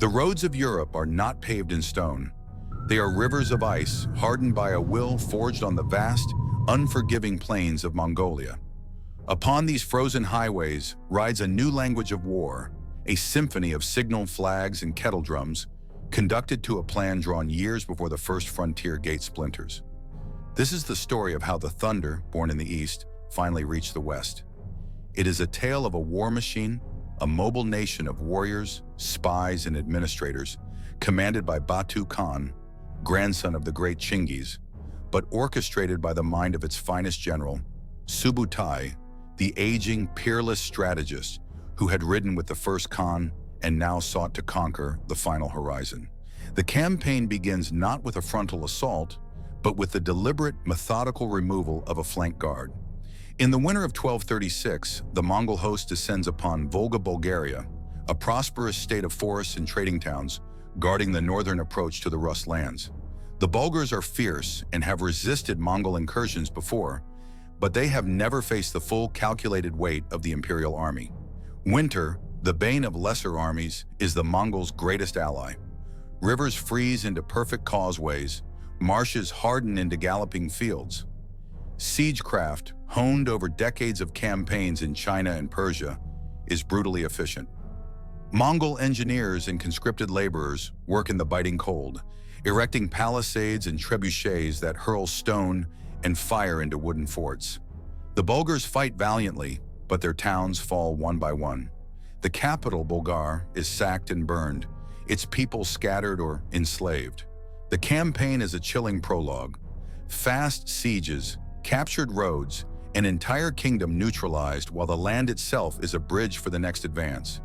The roads of Europe are not paved in stone. They are rivers of ice hardened by a will forged on the vast, unforgiving plains of Mongolia. Upon these frozen highways rides a new language of war, a symphony of signal flags and kettle drums, conducted to a plan drawn years before the first frontier gate splinters. This is the story of how the thunder, born in the east, finally reached the west. It is a tale of a war machine, a mobile nation of warriors, spies, and administrators, commanded by Batu Khan, grandson of the great Genghis, but orchestrated by the mind of its finest general, Subutai, the aging, peerless strategist who had ridden with the first Khan and now sought to conquer the final horizon. The campaign begins not with a frontal assault, but with the deliberate, methodical removal of a flank guard. In the winter of 1236, the Mongol host descends upon Volga, Bulgaria, a prosperous state of forests and trading towns, guarding the northern approach to the Rus lands. The Bulgars are fierce and have resisted Mongol incursions before, but they have never faced the full calculated weight of the imperial army. Winter, the bane of lesser armies, is the Mongols' greatest ally. Rivers freeze into perfect causeways, marshes harden into galloping fields. Siegecraft, honed over decades of campaigns in China and Persia, is brutally efficient. Mongol engineers and conscripted laborers work in the biting cold, erecting palisades and trebuchets that hurl stone and fire into wooden forts. The Bulgars fight valiantly, but their towns fall one by one. The capital, Bulgar, is sacked and burned, its people scattered or enslaved. The campaign is a chilling prologue. Fast sieges, captured roads, an entire kingdom neutralized while the land itself is a bridge for the next advance.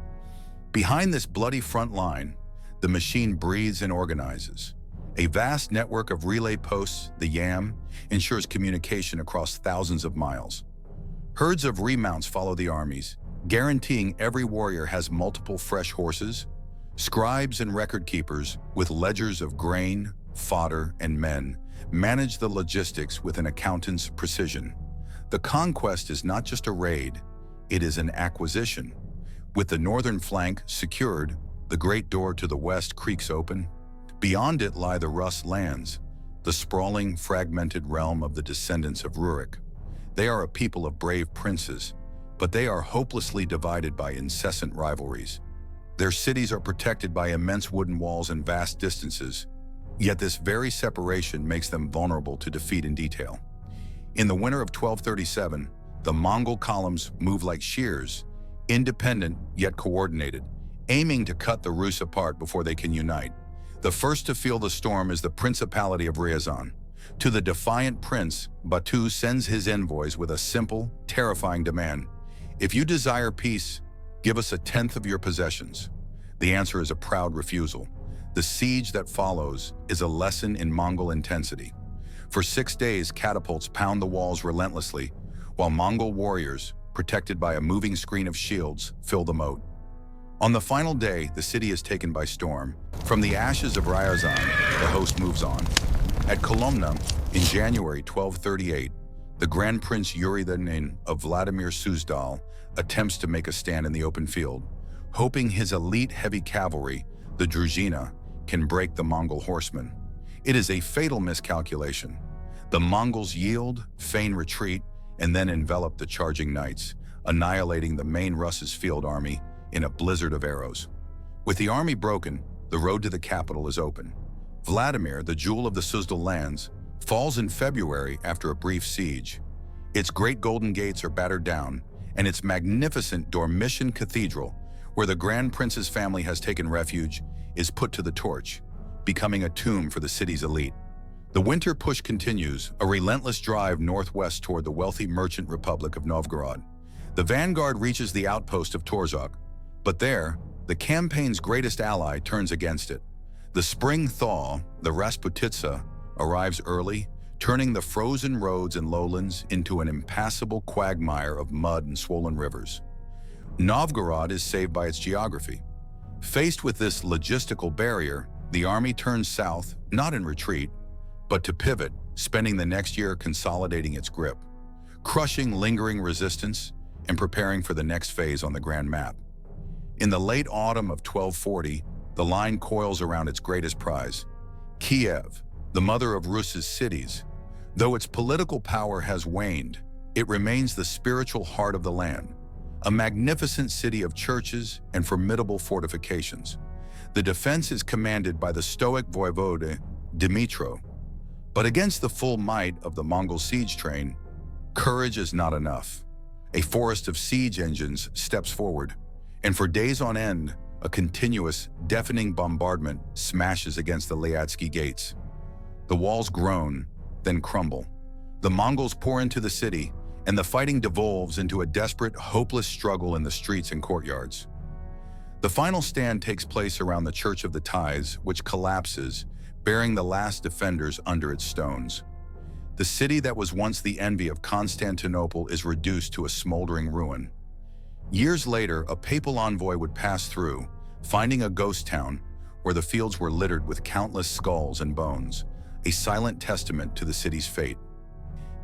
Behind this bloody front line, the machine breathes and organizes. A vast network of relay posts, the YAM, ensures communication across thousands of miles. Herds of remounts follow the armies, guaranteeing every warrior has multiple fresh horses. Scribes and record keepers, with ledgers of grain, fodder, and men, manage the logistics with an accountant's precision. The conquest is not just a raid, it is an acquisition. With the northern flank secured, the great door to the west creaks open. Beyond it lie the Rus lands, the sprawling, fragmented realm of the descendants of Rurik. They are a people of brave princes, but they are hopelessly divided by incessant rivalries. Their cities are protected by immense wooden walls and vast distances, yet this very separation makes them vulnerable to defeat in detail. In the winter of 1237, the Mongol columns move like shears, independent yet coordinated, aiming to cut the Rus apart before they can unite. The first to feel the storm is the Principality of Ryazan. To the defiant prince, Batu sends his envoys with a simple, terrifying demand. If you desire peace, give us 1/10 of your possessions. The answer is a proud refusal. The siege that follows is a lesson in Mongol intensity. For 6 days, catapults pound the walls relentlessly, while Mongol warriors, protected by a moving screen of shields, fill the moat. On the final day, the city is taken by storm. From the ashes of Ryazan, the host moves on. At Kolomna, in January 1238, the Grand Prince Yuri II of Vladimir Suzdal attempts to make a stand in the open field, hoping his elite heavy cavalry, the Druzhina, can break the Mongol horsemen. It is a fatal miscalculation. The Mongols yield, feign retreat, and then envelop the charging knights, annihilating the main Rus's field army in a blizzard of arrows. With the army broken, the road to the capital is open. Vladimir, the jewel of the Suzdal lands, falls in February after a brief siege. Its great golden gates are battered down, and its magnificent Dormition Cathedral, where the Grand Prince's family has taken refuge, is put to the torch, becoming a tomb for the city's elite. The winter push continues, a relentless drive northwest toward the wealthy merchant republic of Novgorod. The vanguard reaches the outpost of Torzhok, but there, the campaign's greatest ally turns against it. The spring thaw, the Rasputitsa, arrives early, turning the frozen roads and lowlands into an impassable quagmire of mud and swollen rivers. Novgorod is saved by its geography. Faced with this logistical barrier, the army turns south, not in retreat, but to pivot, spending the next year consolidating its grip, crushing lingering resistance, and preparing for the next phase on the grand map. In the late autumn of 1240, the the line coils around its greatest prize, Kiev, the mother of Rus's cities. Though its political power has waned, it remains the spiritual heart of the land, a magnificent city of churches and formidable fortifications. The defense is commanded by the stoic voivode Dmitro. But against the full might of the Mongol siege train, courage is not enough. A forest of siege engines steps forward, and for days on end, a continuous, deafening bombardment smashes against the Lyatsky gates. The walls groan, then crumble. The Mongols pour into the city, and the fighting devolves into a desperate, hopeless struggle in the streets and courtyards. The final stand takes place around the Church of the Tithes, which collapses, burying the last defenders under its stones. The city that was once the envy of Constantinople is reduced to a smoldering ruin. Years later, a papal envoy would pass through, finding a ghost town where the fields were littered with countless skulls and bones, a silent testament to the city's fate.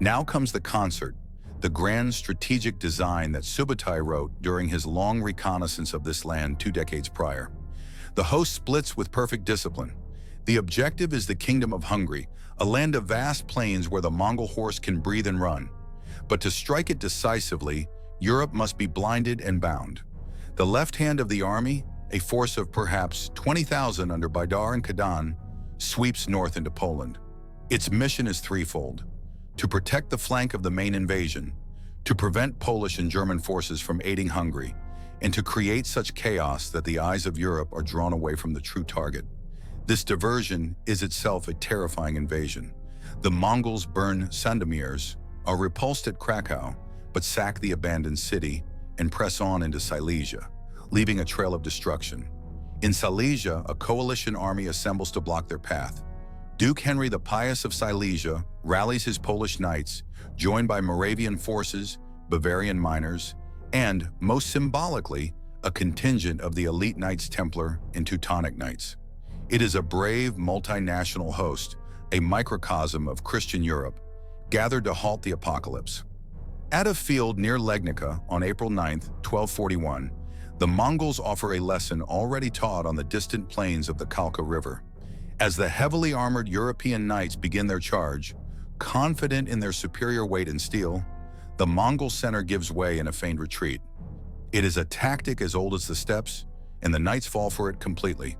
Now comes the concert, the grand strategic design that Subutai wrote during his long reconnaissance of this land 2 decades prior. The host splits with perfect discipline. The objective is the Kingdom of Hungary, a land of vast plains where the Mongol horse can breathe and run. But to strike it decisively, Europe must be blinded and bound. The left hand of the army, a force of perhaps 20,000 under Baidar and Khadan, sweeps north into Poland. Its mission is threefold: to protect the flank of the main invasion, to prevent Polish and German forces from aiding Hungary, and to create such chaos that the eyes of Europe are drawn away from the true target. This diversion is itself a terrifying invasion. The Mongols burn Sandomierz, are repulsed at Krakow, but sack the abandoned city and press on into Silesia, leaving a trail of destruction. In Silesia, a coalition army assembles to block their path. Duke Henry the Pious of Silesia rallies his Polish knights, joined by Moravian forces, Bavarian miners, and, most symbolically, a contingent of the elite Knights Templar and Teutonic Knights. It is a brave, multinational host, a microcosm of Christian Europe, gathered to halt the apocalypse. At a field near Legnica on April 9, 1241, the Mongols offer a lesson already taught on the distant plains of the Kalka River. As the heavily armored European knights begin their charge, confident in their superior weight and steel, the Mongol center gives way in a feigned retreat. It is a tactic as old as the steppes, and the knights fall for it completely.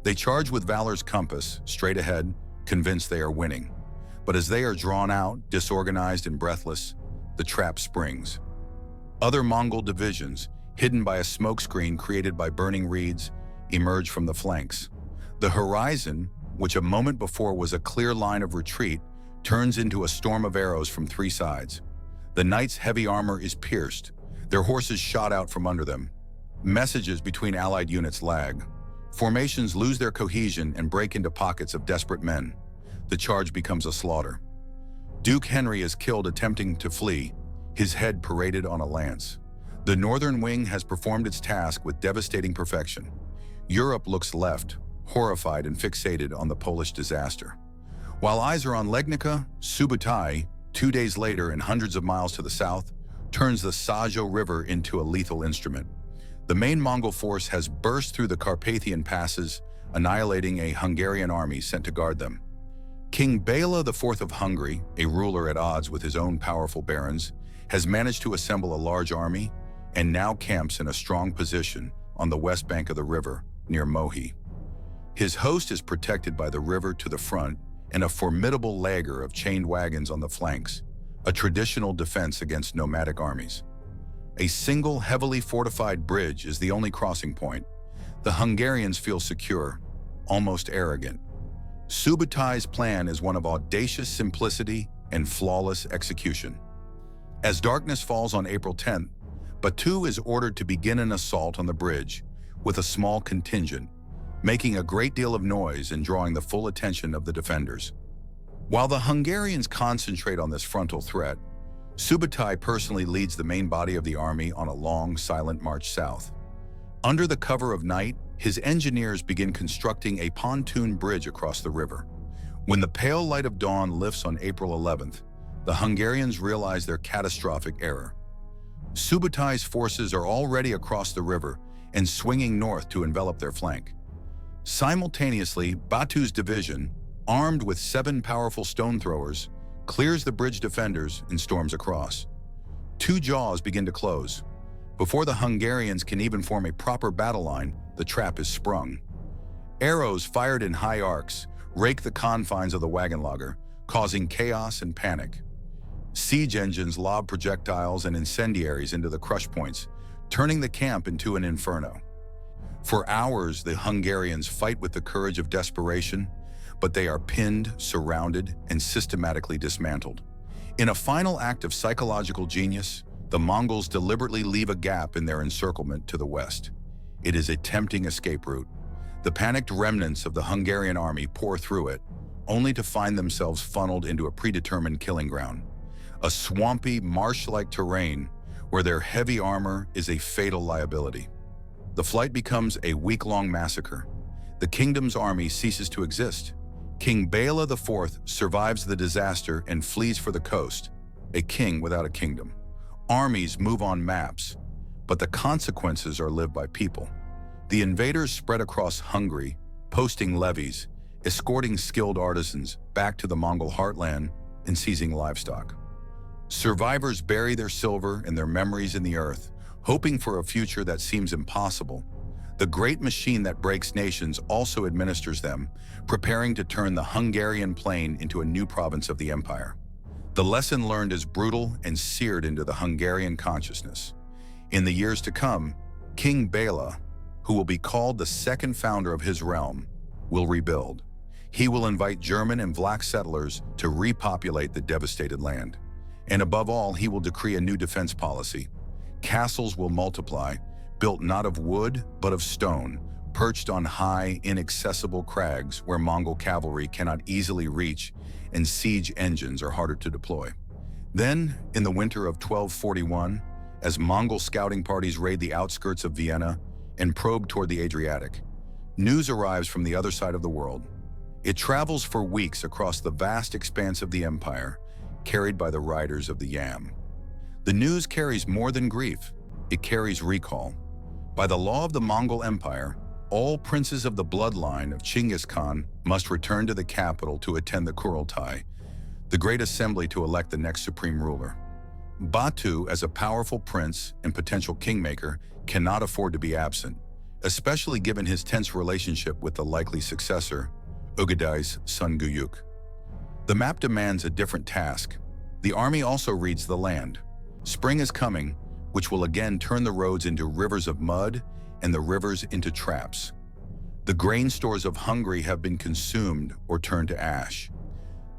They charge with valor's compass, straight ahead, convinced they are winning. But as they are drawn out, disorganized and breathless, the trap springs. Other Mongol divisions, hidden by a smokescreen created by burning reeds, emerge from the flanks. The horizon, which a moment before was a clear line of retreat, turns into a storm of arrows from 3 sides. The knights' heavy armor is pierced, their horses shot out from under them. Messages between allied units lag. Formations lose their cohesion and break into pockets of desperate men. The charge becomes a slaughter. Duke Henry is killed attempting to flee, his head paraded on a lance. The northern wing has performed its task with devastating perfection. Europe looks left, horrified and fixated on the Polish disaster. While eyes are on Legnica, Subutai, 2 days later and hundreds of miles to the south, turns the Sajo River into a lethal instrument. The main Mongol force has burst through the Carpathian passes, annihilating a Hungarian army sent to guard them. King Bela IV of Hungary, a ruler at odds with his own powerful barons, has managed to assemble a large army and now camps in a strong position on the west bank of the river, near Mohi. His host is protected by the river to the front and a formidable lager of chained wagons on the flanks, a traditional defense against nomadic armies. A single heavily fortified bridge is the only crossing point. The Hungarians feel secure, almost arrogant. Subutai's plan is one of audacious simplicity and flawless execution. As darkness falls on April 10th, Batu is ordered to begin an assault on the bridge with a small contingent, making a great deal of noise and drawing the full attention of the defenders. While the Hungarians concentrate on this frontal threat, Subutai personally leads the main body of the army on a long, silent march south. Under the cover of night, his engineers begin constructing a pontoon bridge across the river. When the pale light of dawn lifts on April 11th, the Hungarians realize their catastrophic error. Subutai's forces are already across the river and swinging north to envelop their flank. Simultaneously, Batu's division, armed with 7 powerful stone throwers, clears the bridge defenders and storms across. 2 jaws begin to close. Before the Hungarians can even form a proper battle line, the trap is sprung. Arrows fired in high arcs rake the confines of the wagon laager, causing chaos and panic. Siege engines lob projectiles and incendiaries into the crush points, turning the camp into an inferno. For hours, the Hungarians fight with the courage of desperation, but they are pinned, surrounded, and systematically dismantled. In a final act of psychological genius, the Mongols deliberately leave a gap in their encirclement to the west. It is a tempting escape route. The panicked remnants of the Hungarian army pour through it, only to find themselves funneled into a predetermined killing ground. A swampy, marsh-like terrain where their heavy armor is a fatal liability. The flight becomes a week-long massacre. The kingdom's army ceases to exist. King Bela IV survives the disaster and flees for the coast, a king without a kingdom. Armies move on maps, but the consequences are lived by people. The invaders spread across Hungary, posting levies, escorting skilled artisans back to the Mongol heartland, and seizing livestock. Survivors bury their silver and their memories in the earth, hoping for a future that seems impossible. The great machine that breaks nations also administers them, preparing to turn the Hungarian plain into a new province of the empire. The lesson learned is brutal and seared into the Hungarian consciousness. In the years to come, King Bela, who will be called the second founder of his realm, will rebuild. He will invite German and Vlach settlers to repopulate the devastated land. And above all, he will decree a new defense policy. Castles will multiply, built not of wood, but of stone, perched on high, inaccessible crags where Mongol cavalry cannot easily reach and siege engines are harder to deploy. Then, in the winter of 1241, as Mongol scouting parties raid the outskirts of Vienna and probe toward the Adriatic, news arrives from the other side of the world. It travels for weeks across the vast expanse of the empire, carried by the riders of the Yam. The news carries more than grief. It carries recall. By the law of the Mongol Empire, all princes of the bloodline of Genghis Khan must return to the capital to attend the Kurultai, the great assembly to elect the next supreme ruler. Batu, as a powerful prince and potential kingmaker, cannot afford to be absent, especially given his tense relationship with the likely successor, Ugedai's son Guyuk. The map demands a different task. The army also reads the land. Spring is coming, which will again turn the roads into rivers of mud and the rivers into traps. The grain stores of Hungary have been consumed or turned to ash.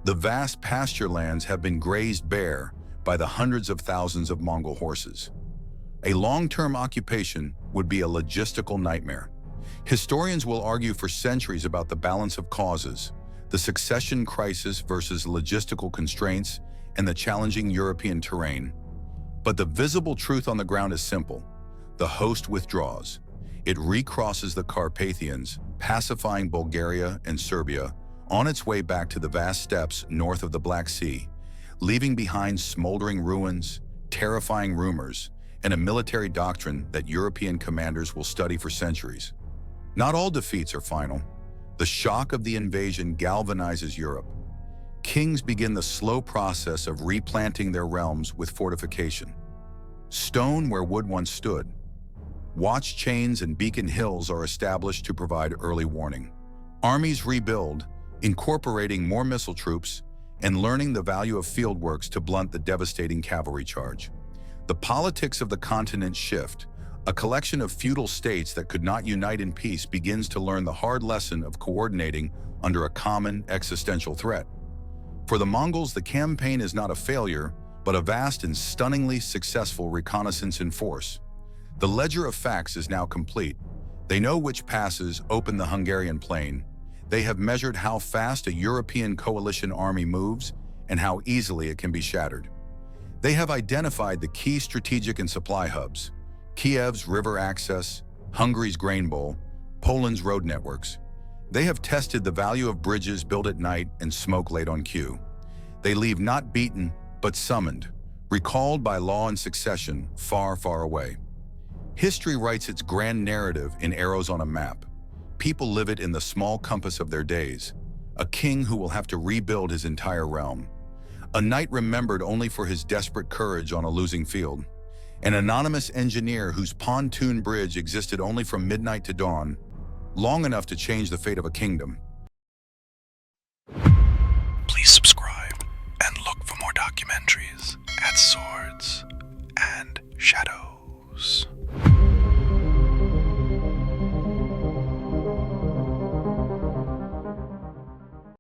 The vast pasture lands have been grazed bare by the hundreds of thousands of Mongol horses. A long-term occupation would be a logistical nightmare. Historians will argue for centuries about the balance of causes, the succession crisis versus logistical constraints, and the challenging European terrain. But the visible truth on the ground is simple. The host withdraws. It recrosses the Carpathians, pacifying Bulgaria and Serbia, on its way back to the vast steppes north of the Black Sea, leaving behind smoldering ruins, terrifying rumors, and a military doctrine that European commanders will study for centuries. Not all defeats are final. The shock of the invasion galvanizes Europe. Kings begin the slow process of replanting their realms with fortification. Stone where wood once stood. Watch chains and beacon hills are established to provide early warning. Armies rebuild, incorporating more missile troops and learning the value of fieldworks to blunt the devastating cavalry charge. The politics of the continent shift. A collection of feudal states that could not unite in peace begins to learn the hard lesson of coordinating under a common existential threat. For the Mongols, the campaign is not a failure, but a vast and stunningly successful reconnaissance in force. The ledger of facts is now complete. They know which passes open the Hungarian plain. They have measured how fast a European coalition army moves and how easily it can be shattered. They have identified the key strategic and supply hubs: Kiev's river access, Hungary's grain bowl, Poland's road networks. They have tested the value of bridges built at night and smoke laid on cue. They leave not beaten, but summoned, recalled by law and succession far, far away. History writes its grand narrative in arrows on a map. people live it in the small compass of their days, a king who will have to rebuild his entire realm, a knight remembered only for his desperate courage on a losing field, an anonymous engineer whose pontoon bridge existed only from midnight to dawn, long enough to change the fate of a kingdom. Please subscribe.